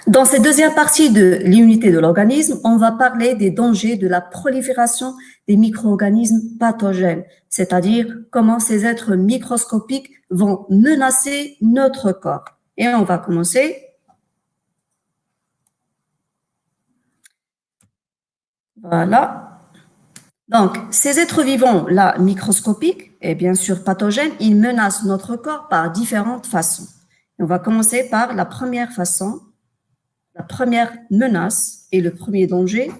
Dans cette deuxième partie de l'immunité de l'organisme, on va parler des dangers de la prolifération des micro-organismes pathogènes, c'est-à-dire comment ces êtres microscopiques vont menacer notre corps. Et on va commencer. Voilà. Donc, ces êtres vivants-là, microscopiques et bien sûr pathogènes, ils menacent notre corps par différentes façons. Et on va commencer par la première façon. La première menace et le premier danger,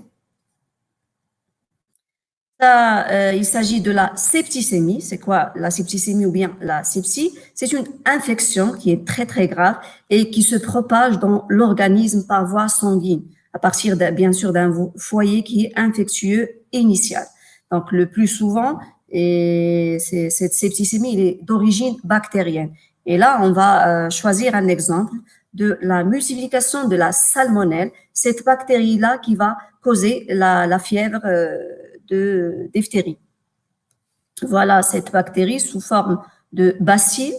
il s'agit de la septicémie. C'est quoi la septicémie ou bien la sepsie? C'est une infection qui est très très grave et qui se propage dans l'organisme par voie sanguine à partir bien sûr d'un foyer qui est infectieux initial. Donc le plus souvent, cette septicémie il est d'origine bactérienne. Et là, on va choisir un exemple de la multiplication de la salmonelle, cette bactérie-là qui va causer la fièvre de diphtérie. Voilà cette bactérie sous forme de bacille.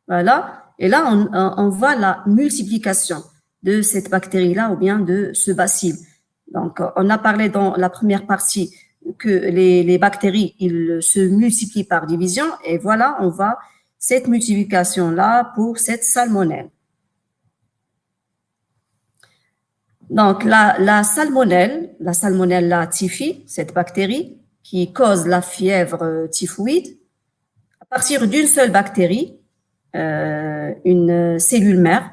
Voilà. Et là, on voit la multiplication de cette bactérie-là ou bien de ce bacille. Donc, on a parlé dans la première partie que les bactéries, ils se multiplient par division. Et voilà, on voit cette multiplication-là pour cette salmonelle. Donc, la salmonella typhi, cette bactérie qui cause la fièvre typhoïde, à partir d'une seule bactérie, une cellule mère,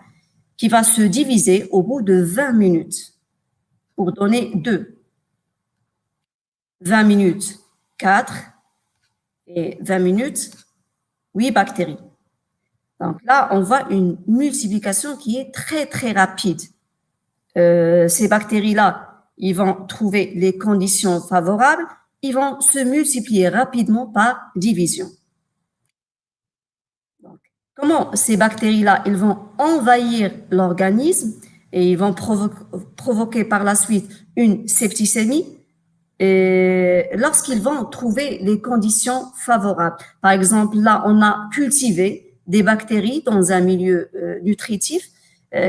qui va se diviser au bout de 20 minutes pour donner 2. 20 minutes, 4 et 20 minutes, 8 bactéries. Donc là, on voit une multiplication qui est très, très rapide. Ces bactéries-là, ils vont trouver les conditions favorables, ils vont se multiplier rapidement par division. Donc, comment ces bactéries-là, ils vont envahir l'organisme et ils vont provoquer par la suite une septicémie et lorsqu'ils vont trouver les conditions favorables. Par exemple, là, on a cultivé des bactéries dans un milieu nutritif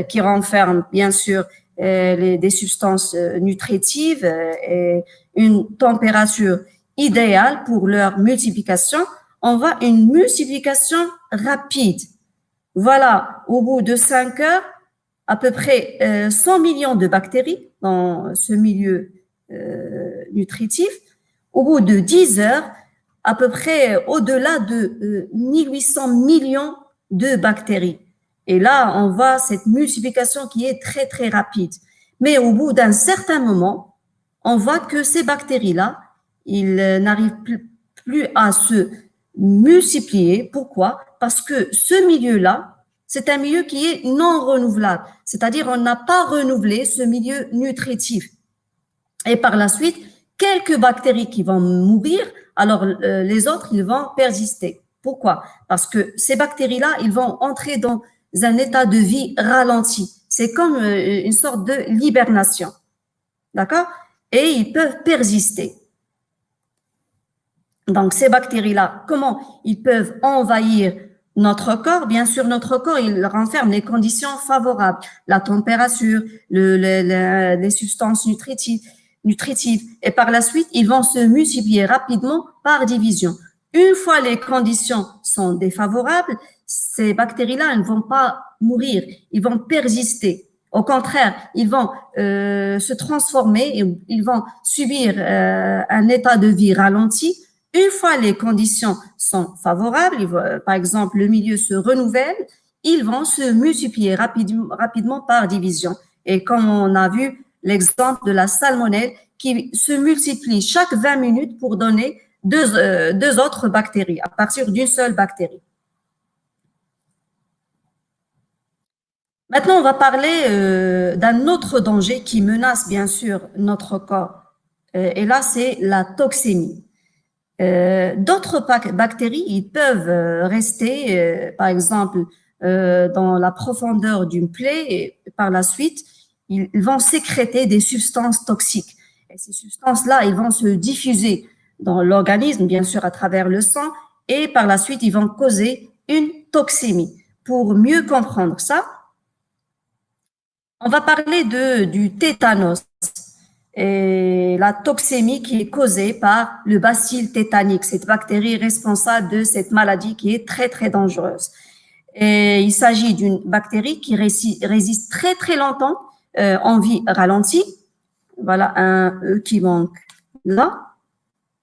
qui renferme bien sûr des substances nutritives et une température idéale pour leur multiplication. On voit une multiplication rapide. Voilà, au bout de 5 heures, à peu près 100 millions de bactéries dans ce milieu nutritif. Au bout de 10 heures, à peu près au-delà de 1800 millions de bactéries. Et là, on voit cette multiplication qui est très, très rapide. Mais au bout d'un certain moment, on voit que ces bactéries-là, ils n'arrivent plus à se multiplier. Pourquoi? Parce que ce milieu-là, c'est un milieu qui est non renouvelable. C'est-à-dire, on n'a pas renouvelé ce milieu nutritif. Et par la suite, quelques bactéries qui vont mourir, alors les autres, ils vont persister. Pourquoi? Parce que ces bactéries-là, ils vont entrer dans un état de vie ralenti. C'est comme une sorte de hibernation. D'accord? Et ils peuvent persister. Donc, ces bactéries-là, comment ils peuvent envahir notre corps? Bien sûr, notre corps, il renferme les conditions favorables, la température, les substances nutritives. Et par la suite, ils vont se multiplier rapidement par division. Une fois les conditions sont défavorables, ces bactéries-là, elles ne vont pas mourir, ils vont persister. Au contraire, ils vont se transformer et ils vont subir un état de vie ralenti. Une fois les conditions sont favorables, par exemple, le milieu se renouvelle, ils vont se multiplier rapidement par division. Et comme on a vu l'exemple de la salmonelle qui se multiplie chaque 20 minutes pour donner deux autres bactéries à partir d'une seule bactérie. Maintenant, on va parler d'un autre danger qui menace bien sûr notre corps. Et là, c'est la toxémie. D'autres bactéries, ils peuvent rester, par exemple, dans la profondeur d'une plaie et par la suite, ils vont sécréter des substances toxiques. Et ces substances-là, ils vont se diffuser dans l'organisme, bien sûr, à travers le sang et par la suite, ils vont causer une toxémie. Pour mieux comprendre ça, On va parler du tétanos et la toxémie qui est causée par le bacille tétanique, cette bactérie responsable de cette maladie qui est très, très dangereuse. Et il s'agit d'une bactérie qui résiste très, très longtemps en vie ralentie. Voilà un E qui manque là,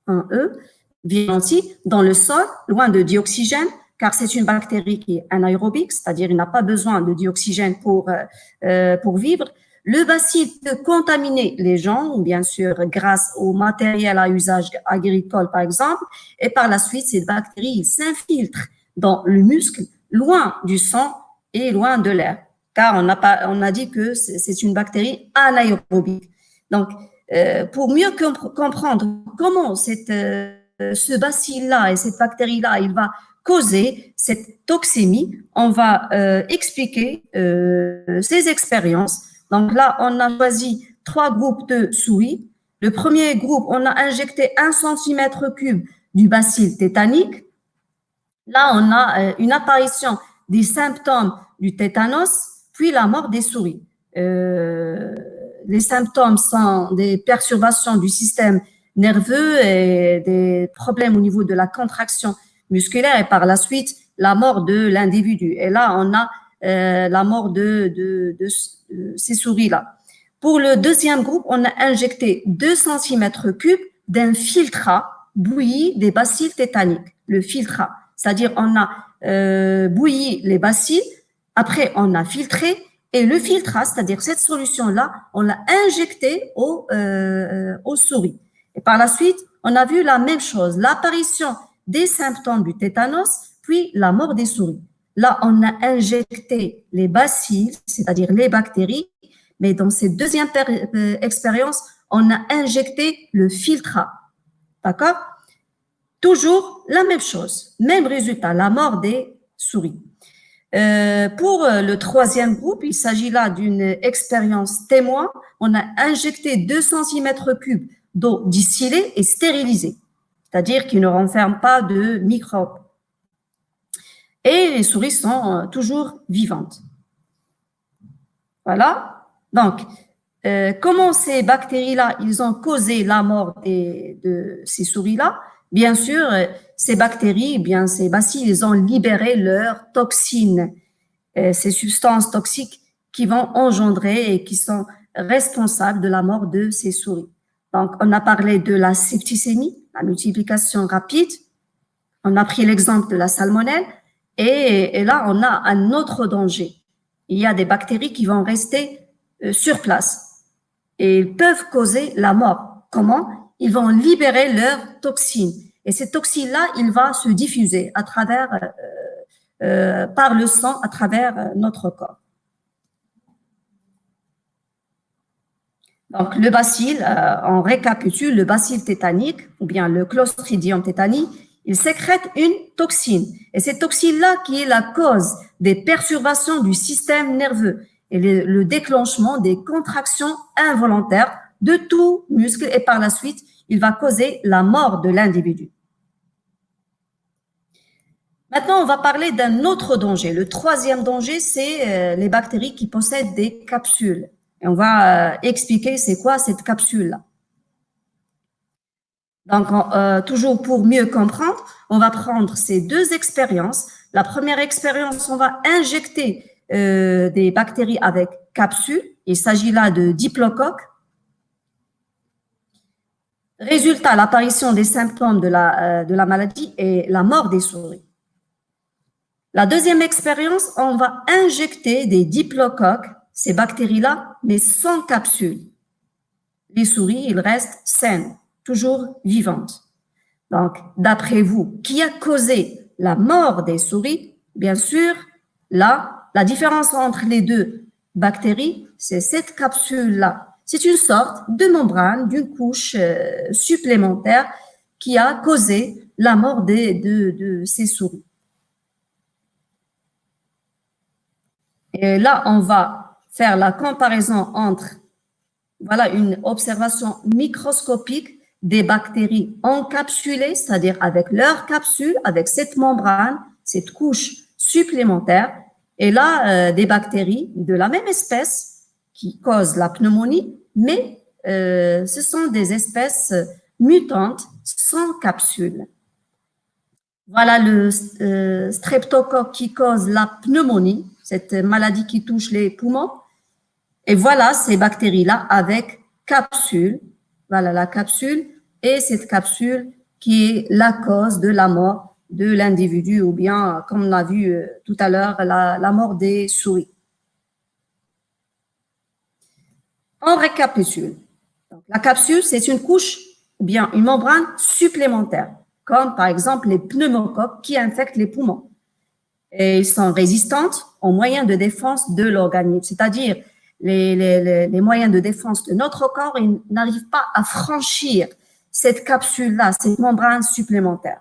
un E, vie ralentie dans le sol, loin de dioxygène, car c'est une bactérie qui est anaérobique, c'est-à-dire il n'a pas besoin de dioxygène pour vivre. Le bacille peut contaminer les gens, bien sûr, grâce au matériel à usage agricole, par exemple, et par la suite, cette bactérie s'infiltre dans le muscle, loin du sang et loin de l'air, car on a dit que c'est une bactérie anaérobique. Donc, pour mieux comprendre comment ce bacille-là et cette bactérie-là, il va causer cette toxémie, on va expliquer ces expériences. Donc là, on a choisi 3 groupes de souris. Le premier groupe, on a injecté 1 cm3 du bacille tétanique. Là, on a une apparition des symptômes du tétanos, puis la mort des souris. Les symptômes sont des perturbations du système nerveux et des problèmes au niveau de la contraction musculaire et par la suite la mort de l'individu. Et là, on a la mort de ces souris-là. Pour le deuxième groupe, on a injecté 2 cm3 d'un filtrat bouilli des bacilles tétaniques, le filtrat. C'est-à-dire, on a bouilli les bacilles, après on a filtré, et le filtrat, c'est-à-dire cette solution-là, on l'a injecté aux souris. Et par la suite, on a vu la même chose, l'apparition des symptômes du tétanos, puis la mort des souris. Là, on a injecté les bacilles, c'est-à-dire les bactéries, mais dans cette deuxième expérience, on a injecté le filtrat. D'accord? Toujours la même chose, même résultat, la mort des souris. Pour le troisième groupe, il s'agit là d'une expérience témoin. On a injecté 2 cm3 d'eau distillée et stérilisée, c'est-à-dire qui ne renferme pas de microbes. Et les souris sont toujours vivantes. Voilà. Donc, comment ces bactéries-là, ils ont causé la mort de ces souris-là? Bien sûr, ces bactéries, bien ces bacilles, ils ont libéré leurs toxines, ces substances toxiques qui vont engendrer et qui sont responsables de la mort de ces souris. Donc, on a parlé de la septicémie, la multiplication rapide. On a pris l'exemple de la salmonelle. Et là, on a un autre danger. Il y a des bactéries qui vont rester sur place et ils peuvent causer la mort. Comment? Ils vont libérer leurs toxines. Et ces toxines-là, il va se diffuser à travers, par le sang, à travers notre corps. Donc, le bacille, on récapitule, le bacille tétanique ou bien le Clostridium tétani, il sécrète une toxine. Et cette toxine-là qui est la cause des perturbations du système nerveux et le déclenchement des contractions involontaires de tout muscle et par la suite, il va causer la mort de l'individu. Maintenant, on va parler d'un autre danger. Le troisième danger, c'est les bactéries qui possèdent des capsules. Et on va expliquer c'est quoi cette capsule-là. Donc, toujours pour mieux comprendre, on va prendre ces 2 expériences. La première expérience, on va injecter des bactéries avec capsule. Il s'agit là de diplocoque. Résultat, l'apparition des symptômes de la maladie et la mort des souris. La deuxième expérience, on va injecter des diplocoques, ces bactéries-là, mais sans capsule. Les souris, ils restent saines, toujours vivantes. Donc, d'après vous, qui a causé la mort des souris? Bien sûr, là, la différence entre les 2 bactéries, c'est cette capsule-là. C'est une sorte de membrane, d'une couche supplémentaire qui a causé la mort de ces souris. Et là, on va faire la comparaison entre, voilà, une observation microscopique des bactéries encapsulées, c'est-à-dire avec leur capsule, avec cette membrane, cette couche supplémentaire, et là, des bactéries de la même espèce, qui causent la pneumonie, mais ce sont des espèces mutantes sans capsule. Voilà le streptocoque qui cause la pneumonie, cette maladie qui touche les poumons. Et voilà ces bactéries-là avec capsule. Voilà la capsule et cette capsule qui est la cause de la mort de l'individu ou bien, comme on a vu tout à l'heure, la mort des souris. On récapitule. Donc, la capsule, c'est une couche ou bien une membrane supplémentaire, comme par exemple les pneumocoques qui infectent les poumons. Et ils sont résistantes aux moyens de défense de l'organisme, c'est-à-dire les moyens de défense de notre corps, ils n'arrivent pas à franchir cette capsule-là, cette membrane supplémentaire.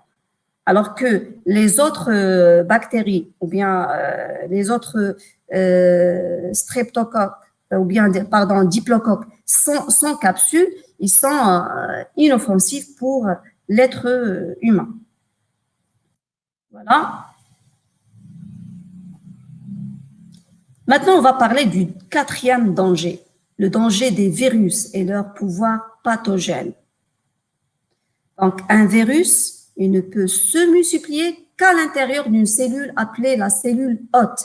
Alors que les autres bactéries ou bien les autres streptocoques ou bien, pardon, diplocoques sans capsule, ils sont inoffensifs pour l'être humain. Voilà. Maintenant, on va parler du quatrième danger, le danger des virus et leur pouvoir pathogène. Donc, un virus, il ne peut se multiplier qu'à l'intérieur d'une cellule appelée la cellule hôte.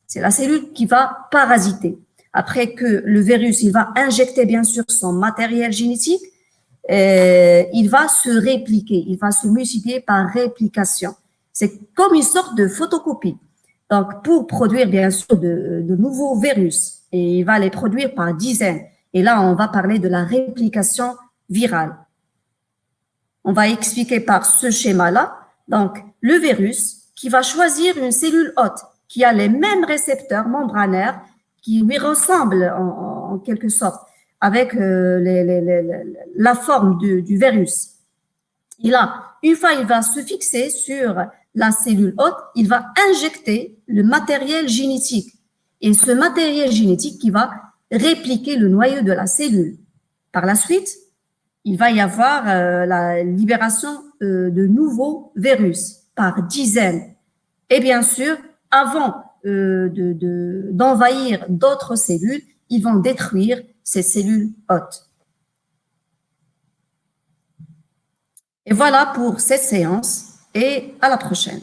C'est la cellule qui va parasiter. Après que le virus, il va injecter bien sûr son matériel génétique, il va se répliquer, il va se multiplier par réplication. C'est comme une sorte de photocopie. Donc, pour produire bien sûr de nouveaux virus, et il va les produire par dizaines. Et là, on va parler de la réplication virale. On va expliquer par ce schéma-là, donc le virus qui va choisir une cellule hôte qui a les mêmes récepteurs membranaires qui lui ressemblent en quelque sorte avec la forme du virus. Et là, une fois il va se fixer sur la cellule hôte, il va injecter le matériel génétique. Et ce matériel génétique qui va répliquer le noyau de la cellule. Par la suite, il va y avoir la libération de nouveaux virus par dizaines. Et bien sûr, avant d'envahir d'autres cellules, ils vont détruire ces cellules hôtes. Et voilà pour cette séance et à la prochaine.